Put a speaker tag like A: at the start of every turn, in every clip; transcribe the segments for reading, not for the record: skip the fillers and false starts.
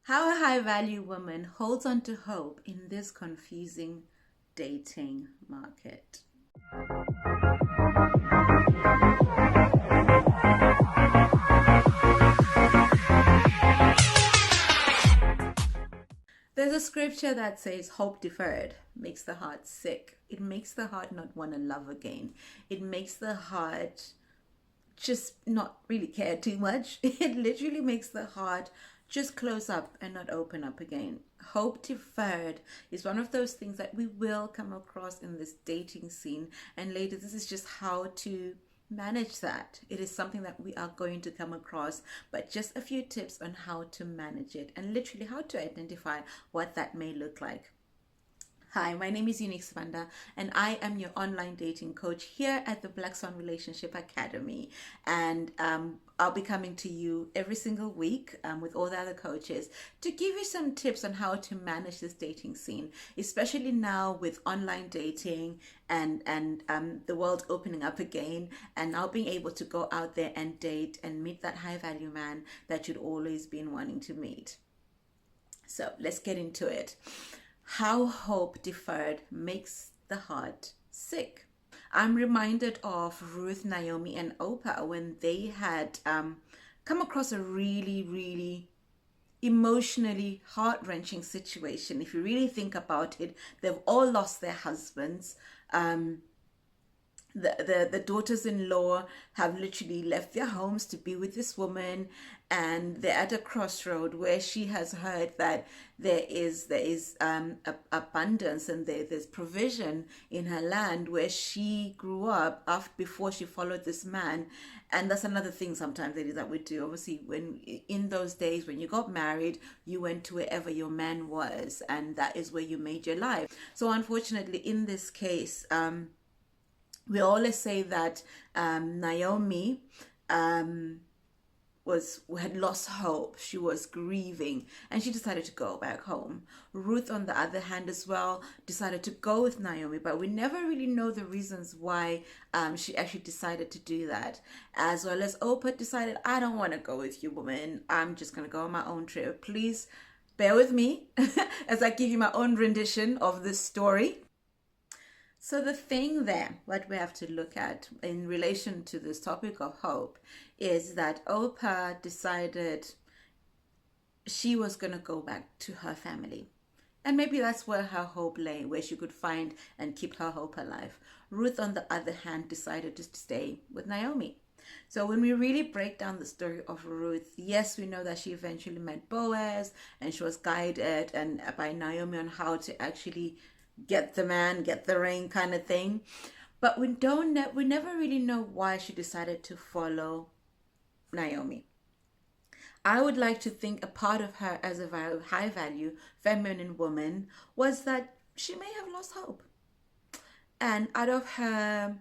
A: How a high value woman holds on to hope in this confusing dating market. There's a scripture that says, hope deferred makes the heart sick. It makes the heart not want to love again. It makes the heart just not really care too much. It literally makes the heart just close up and not open up again. Hope deferred is one of those things that we will come across in this dating scene. And later, this is just how to manage that. It is something that we are going to come across, but just a few tips on how to manage it and literally how to identify what that may look like. Hi, my name is Unique Svanda, and I am your online dating coach here at the Black Swan Relationship Academy. And I'll be coming to you every single week with all the other coaches to give you some tips on how to manage this dating scene, especially now with online dating and the world opening up again, and now being able to go out there and date and meet that high value man that you'd always been wanting to meet. So let's get into it. How hope deferred makes the heart sick. I'm reminded of Ruth, Naomi, and Oprah when they had come across a really emotionally heart-wrenching situation. If you really think about it, they've all lost their husbands. The daughters-in-law have literally left their homes to be with this woman, and they're at a crossroad where she has heard that there is abundance and there's provision in her land where she grew up after before she followed this man. And that's another thing sometimes, ladies, that we do. Obviously, when in those days when you got married, you went to wherever your man was, and that is where you made your life. So unfortunately, in this case, we always say that Naomi had lost hope. She was grieving, and she decided to go back home. Ruth, on the other hand, as well, decided to go with Naomi, but we never really know the reasons why she actually decided to do that. As well as Oprah decided, I don't want to go with you, woman. I'm just going to go on my own trip. Please bear with me as I give you my own rendition of this story. So the thing there, what we have to look at in relation to this topic of hope, is that Oprah decided she was going to go back to her family. And maybe that's where her hope lay, where she could find and keep her hope alive. Ruth, on the other hand, decided to stay with Naomi. So when we really break down the story of Ruth, yes, we know that she eventually met Boaz, and she was guided and by Naomi on how to actually get the man, get the ring kind of thing. But we never really know why she decided to follow Naomi. I would like to think a part of her as a high value feminine woman was that she may have lost hope. And out of her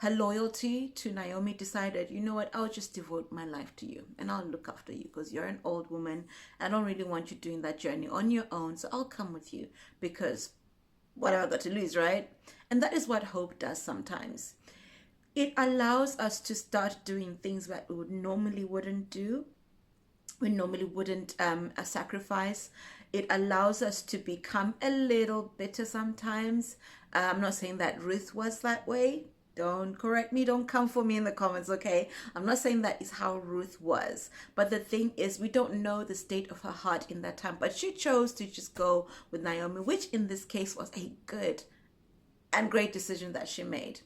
A: loyalty to Naomi, decided, you know what, I'll just devote my life to you and I'll look after you because you're an old woman. I don't really want you doing that journey on your own, so I'll come with you because what have I got to lose, right? And that is what hope does sometimes. It allows us to start doing things that we normally wouldn't do. We normally wouldn't sacrifice. It allows us to become a little bitter sometimes. I'm not saying that Ruth was that way. Don't correct me. Don't come for me in the comments, okay? I'm not saying that is how Ruth was. But the thing is, we don't know the state of her heart in that time. But she chose to just go with Naomi, which in this case was a good and great decision that she made.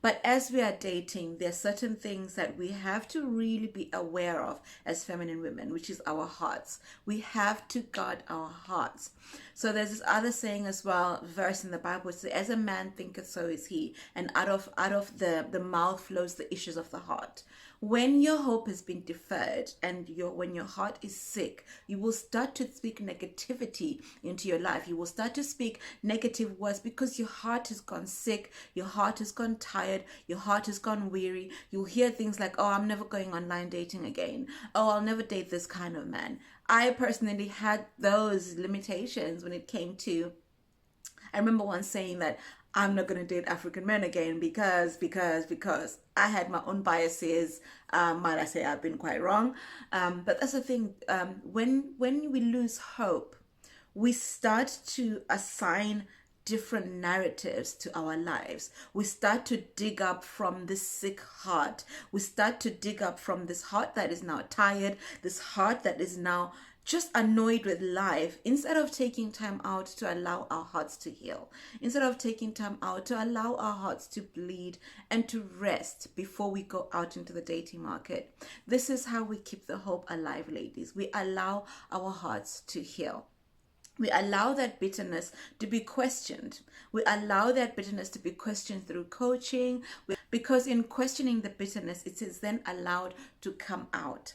A: But as we are dating, there are certain things that we have to really be aware of as feminine women, which is our hearts. We have to guard our hearts. So there's this other saying as well, verse in the Bible, it says, as a man thinketh, so is he. And out of the mouth flows the issues of the heart. When your hope has been deferred and when your heart is sick, you will start to speak negativity into your life. You will start to speak negative words because your heart has gone sick, your heart has gone tired, your heart has gone weary. You'll hear things like, oh, I'm never going online dating again. Oh, I'll never date this kind of man. I personally had those limitations when it came to, I remember once saying that I'm not going to date African men again because I had my own biases. Might I say I've been quite wrong. But that's the thing. When we lose hope, we start to assign different narratives to our lives. We start to dig up from this sick heart. We start to dig up from this heart that is now tired, this heart that is now just annoyed with life, instead of taking time out to allow our hearts to heal, instead of taking time out to allow our hearts to bleed and to rest before we go out into the dating market. This is how we keep the hope alive, ladies. We allow our hearts to heal. We allow that bitterness to be questioned. We allow that bitterness to be questioned through coaching, because in questioning the bitterness, it is then allowed to come out.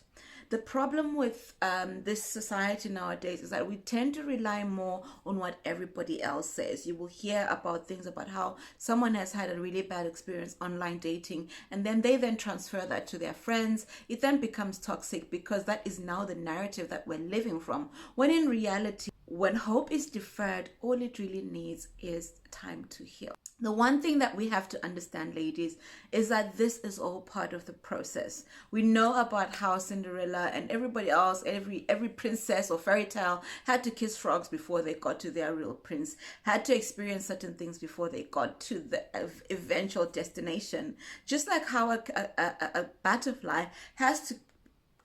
A: The problem with this society nowadays is that we tend to rely more on what everybody else says. You will hear about things about how someone has had a really bad experience online dating, and then they then transfer that to their friends. It then becomes toxic because that is now the narrative that we're living from. When in reality, when hope is deferred, all it really needs is time to heal. The one thing that we have to understand, ladies, is that this is all part of the process. We know about how Cinderella and everybody else, every princess or fairy tale had to kiss frogs before they got to their real prince, had to experience certain things before they got to the eventual destination. Just like how a butterfly has to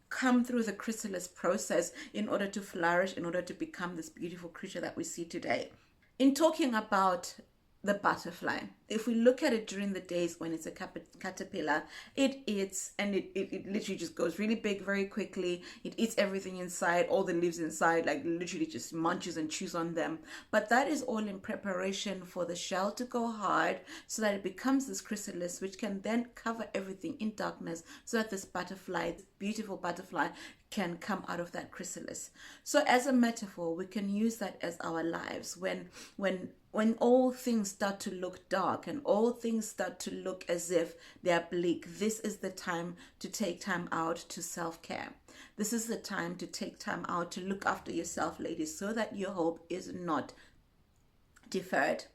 A: come through the chrysalis process in order to flourish, in order to become this beautiful creature that we see today. In talking about the butterfly, if we look at it during the days when it's a caterpillar, it eats, and it literally just goes really big very quickly. It eats everything inside, all the leaves inside, like literally just munches and chews on them. But that is all in preparation for the shell to go hard, so that it becomes this chrysalis, which can then cover everything in darkness, so that this butterfly, this beautiful butterfly, can come out of that chrysalis. So as a metaphor, we can use that as our lives. When all things start to look dark and all things start to look as if they're bleak, this is the time to take time out to self-care. This is the time to take time out to look after yourself, ladies, so that your hope is not deferred.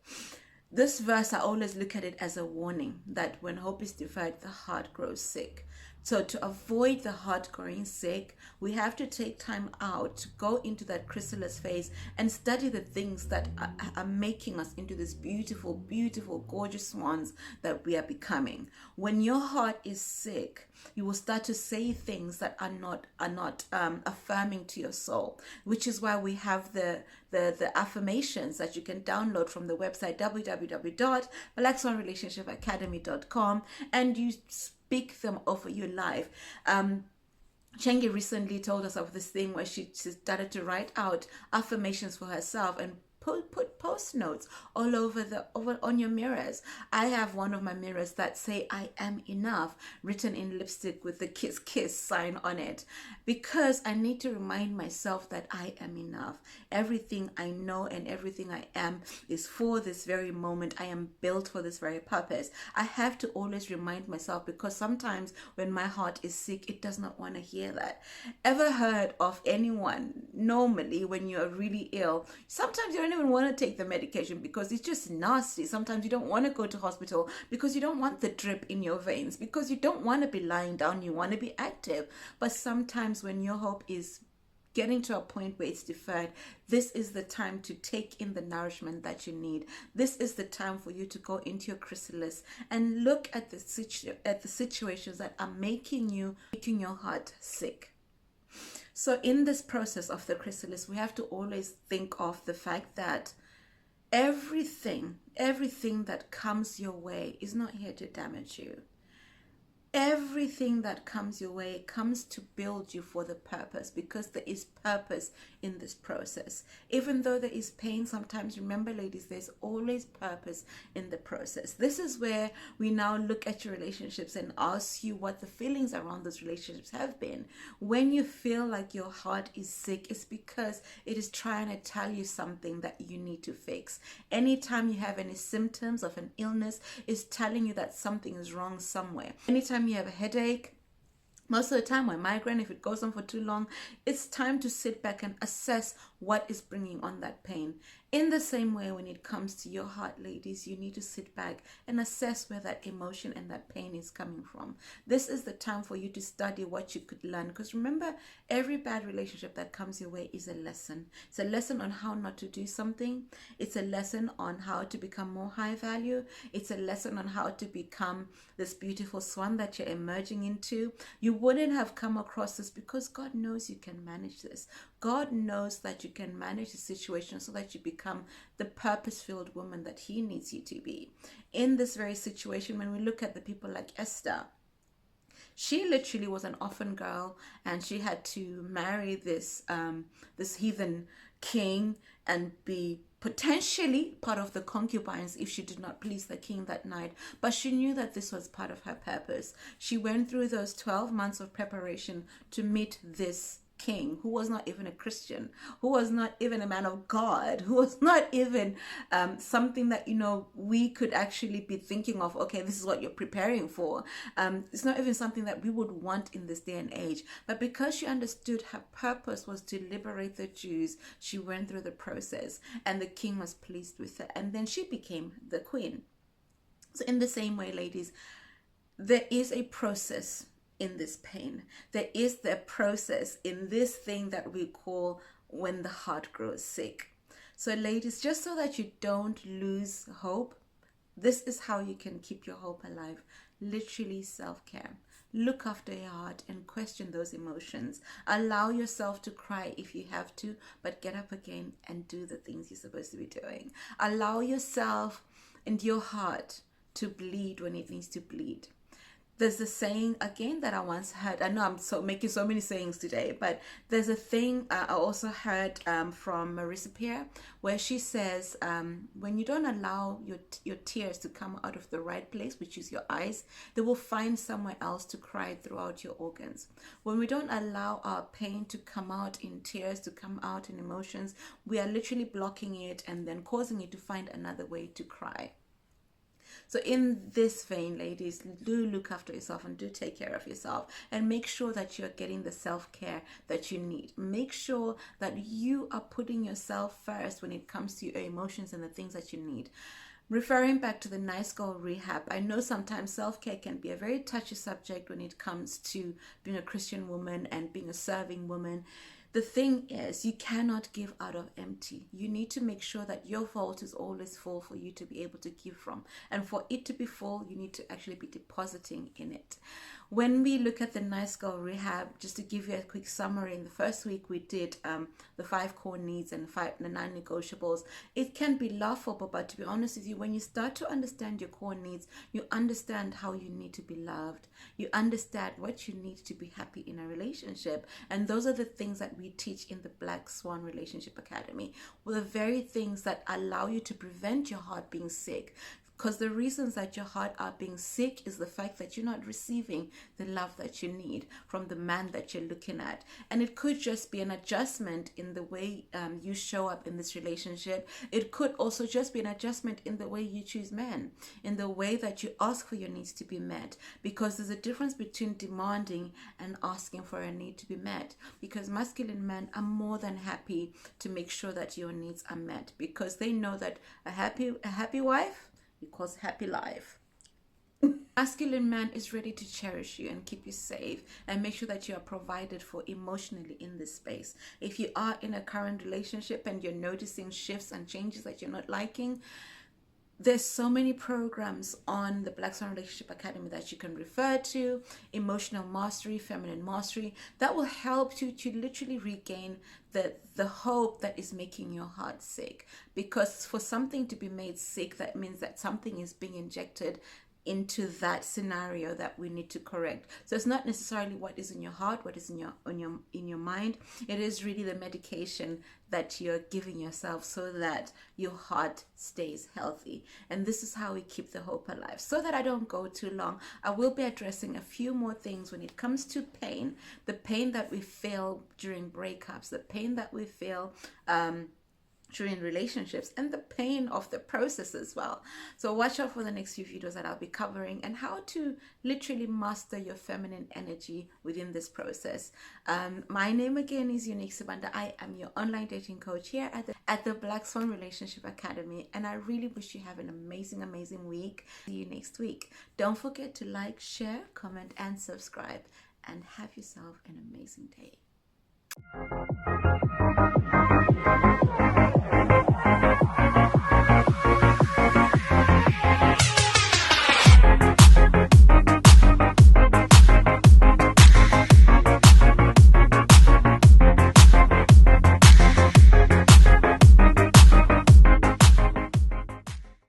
A: This verse, I always look at it as a warning that when hope is deferred, the heart grows sick. So to avoid the heart growing sick, we have to take time out to go into that chrysalis phase and study the things that are making us into this beautiful, beautiful, gorgeous swans that we are becoming. When your heart is sick, you will start to say things that are not affirming to your soul, which is why we have the affirmations that you can download from the website www.blackswanrelationshipacademy.com, and you speak them over your life. Chengi recently told us of this thing where she started to write out affirmations for herself and put post notes all over on your mirrors. I have one of my mirrors that say I am enough written in lipstick with the kiss sign on it, because I need to remind myself that I am enough. Everything I know and everything I am is for this very moment. I am built for this very purpose. I have to always remind myself, because sometimes when my heart is sick, it does not want to hear that. Ever heard of anyone, normally when you're really ill, sometimes you don't even want to take the medication because it's just nasty. Sometimes you don't want to go to hospital because you don't want the drip in your veins, because you don't want to be lying down, you want to be active. But sometimes when your hope is getting to a point where it's deferred, this is the time to take in the nourishment that you need. This is the time for you to go into your chrysalis and look at the situations that are making your heart sick. So in this process of the chrysalis, we have to always think of the fact that everything that comes your way is not here to damage you. Everything that comes your way comes to build you for the purpose, because there is purpose in this process. Even though there is pain, sometimes, remember, ladies, there's always purpose in the process. This is where we now look at your relationships and ask you what the feelings around those relationships have been. When you feel like your heart is sick, it's because it is trying to tell you something that you need to fix. Anytime you have any symptoms of an illness, it's telling you that something is wrong somewhere. Anytime you have a headache, most of the time, when migraine, if it goes on for too long, it's time to sit back and assess what is bringing on that pain. In the same way, when it comes to your heart, ladies, you need to sit back and assess where that emotion and that pain is coming from. This is the time for you to study what you could learn. Because remember, every bad relationship that comes your way is a lesson. It's a lesson on how not to do something. It's a lesson on how to become more high value. It's a lesson on how to become this beautiful swan that you're emerging into. You wouldn't have come across this because God knows you can manage this. God knows that you can manage the situation so that you become the purpose-filled woman that He needs you to be. In this very situation, when we look at the people like Esther, she literally was an orphan girl, and she had to marry this heathen king and be potentially part of the concubines if she did not please the king that night. But she knew that this was part of her purpose. She went through those 12 months of preparation to meet this king who was not even a Christian, who was not even a man of God, who was not even something that, you know, we could actually be thinking of, okay, this is what you're preparing for. It's not even something that we would want in this day and age. But because she understood her purpose was to liberate the Jews, she went through the process, and the king was pleased with her, and then she became the queen. So in the same way, ladies, there is a process in this pain. There is the process in this thing that we call when the heart grows sick. So ladies, just so that you don't lose hope, this is how you can keep your hope alive. Literally self-care. Look after your heart and question those emotions. Allow yourself to cry if you have to, but get up again and do the things you're supposed to be doing. Allow yourself and your heart to bleed when it needs to bleed. There's a saying again that I once heard. I know I'm making so many sayings today, but there's a thing I also heard from Marissa Peer, where she says, when you don't allow your tears to come out of the right place, which is your eyes, they will find somewhere else to cry throughout your organs. When we don't allow our pain to come out in tears, to come out in emotions, we are literally blocking it and then causing it to find another way to cry. So in this vein, ladies, do look after yourself and do take care of yourself, and make sure that you're getting the self-care that you need. Make sure that you are putting yourself first when it comes to your emotions and the things that you need. Referring back to the Nice Girl Rehab, I know sometimes self-care can be a very touchy subject when it comes to being a Christian woman and being a serving woman. The thing is, you cannot give out of empty. You need to make sure that your vault is always full for you to be able to give from. And for it to be full, you need to actually be depositing in it. When we look at the Nice Girl Rehab, just to give you a quick summary, in the first week we did the 5 core needs and the 9 negotiables. It can be laughable, but to be honest with you, when you start to understand your core needs, you understand how you need to be loved. You understand what you need to be happy in a relationship. And those are the things that we teach in the Black Swan Relationship Academy. Well, the very things that allow you to prevent your heart being sick. Because the reasons that your heart are being sick is the fact that you're not receiving the love that you need from the man that you're looking at. And it could just be an adjustment in the way you show up in this relationship. It could also just be an adjustment in the way you choose men, in the way that you ask for your needs to be met. Because there's a difference between demanding and asking for a need to be met. Because masculine men are more than happy to make sure that your needs are met, because they know that a happy wife equals happy life. Masculine man is ready to cherish you and keep you safe and make sure that you are provided for emotionally in this space. If you are in a current relationship and you're noticing shifts and changes that you're not liking, there's so many programs on the Black Swan Relationship Academy that you can refer to. Emotional mastery, feminine mastery, that will help you to literally regain the hope that is making your heart sick. Because for something to be made sick, that means that something is being injected into that scenario that we need to correct. So it's not necessarily what is in your heart, what is in your mind. It is really the medication that you're giving yourself so that your heart stays healthy. And this is how we keep the hope alive. So that I don't go too long, I will be addressing a few more things when it comes to pain, the pain that we feel during breakups, the pain that we feel during relationships, and the pain of the process as well. So watch out for the next few videos that I'll be covering, and how to literally master your feminine energy within this process. My name again is Unique Sabanda. I am your online dating coach here at the Black Swan Relationship Academy, and I really wish you have an amazing week. See you next week. Don't forget to like, share, comment, and subscribe, and have yourself an amazing day.